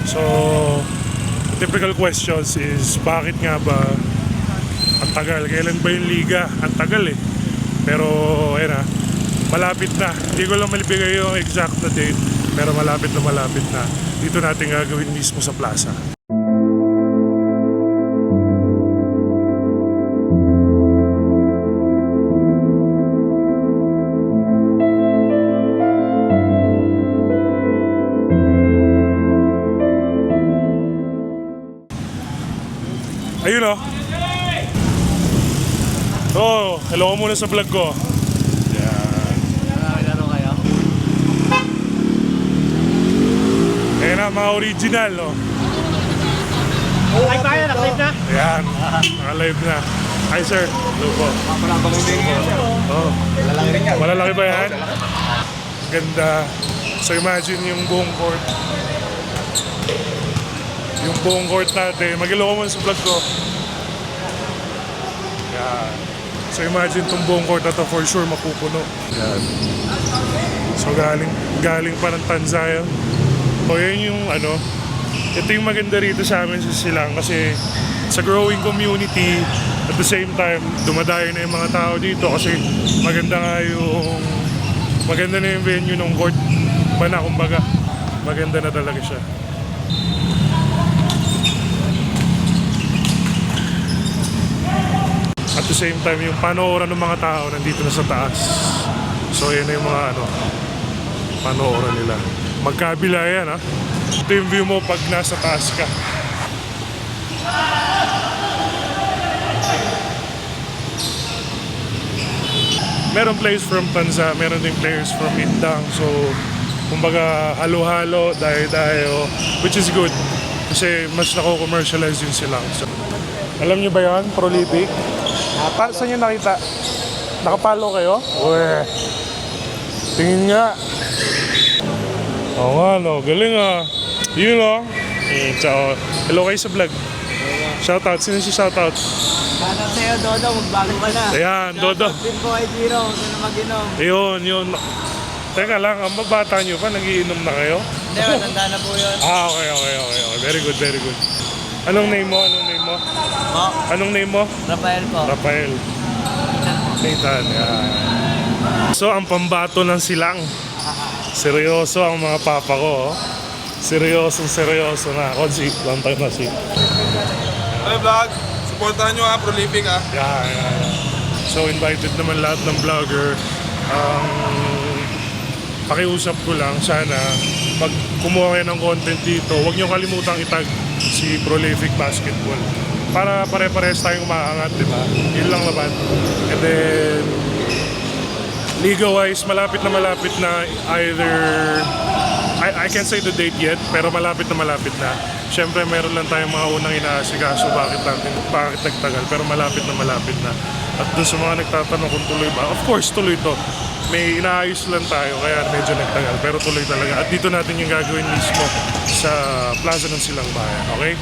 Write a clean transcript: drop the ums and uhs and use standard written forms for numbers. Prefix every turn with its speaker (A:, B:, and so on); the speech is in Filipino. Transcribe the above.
A: So, typical questions is bakit nga ba ang tagal? Kailan ba yung liga? Ang tagal eh. Pero, ayun na, malapit na. Hindi ko lang malibigay yung exact na date, pero malapit na. Dito natin gagawin mismo sa plaza. Ayun o. Oh, hello muna sa vlog ko. Yan.
B: Laro kayo?
A: Ayan na, mga original, no?
B: Live ba yan? Live na?
A: Ayan, naka-live na. Hi, sir. Hello po.
B: Mapalang hindi
A: Oh,
B: Malalaki rin yan.
A: malalaki ba yan? Ganda. So imagine yung buong court. Yung buong court natin. Mag-hello muna sa vlog ko. Yan. So imagine itong buong court na to, for sure mapupuno. Yan. So galing pa ng Tanzania. So yun yung ano, ito yung maganda rito sa amin sa Silang kasi sa growing community, at the same time dumadayo na yung mga tao dito kasi maganda na yung venue ng court ba na, kumbaga maganda na talaga siya. At the same time, yung panooran ng mga tao nandito na sa taas. So yan na yung mga panooran nila. Magkabila yan ha. Ito yung view mo pag nasa taas ka. Meron players from Tanza, meron ding players from Mindang. So kumbaga halo-halo, dayo-dayo, which is good. Kasi mas nako-commercialize yun sila. So, alam nyo ba yan, Prolific? Saan nyo nakita? Nakapalo kayo? Uwe. Tingin nga. Oo nga, no. Galing ah. Yun o. Ciao. Hello kayo sa vlog. Shoutout. Sino si shoutout?
B: Shoutout sa'yo, Dodo. Magbago ka na.
A: Ayan, Dodo.
B: Shoutout din po kay Jiro. Huwag ka na mag-inom.
A: Yun. Teka lang, ang babata nyo pa, nagiinom na kayo?
B: Hindi, matanda na po yun.
A: Okay. Very good. Anong name mo?
B: Oh,
A: Anong name mo?
B: Rafael po.
A: Rafael. Nathan, yan. So, ang pambato ng Silang. Seryoso ang mga papa ko. Oh. Seryoso na. Ako, long time na si.
C: Hey vlog, supportahan nyo ha, Prolific ha.
A: Yeah. So, invited naman lahat ng vlogger. Pakiusap ko lang, sana pag kumuha kayo ng content dito, huwag nyo kalimutang itag si Prolific Basketball para pare-pares tayong umaangat, di ba? Yun lang naman. And then liga-wise, malapit na either I can't say the date yet, pero malapit na. Siyempre, meron lang tayong mga unang inaasikaso bakit nagtagal, pero malapit na. At doon sa mga nagtatanong kung tuloy ba, of course, tuloy to. May inaayos lang tayo, kaya medyo nagtagal, pero tuloy talaga. At dito natin yung gagawin mismo sa Plaza ng Silang Bayan, okay?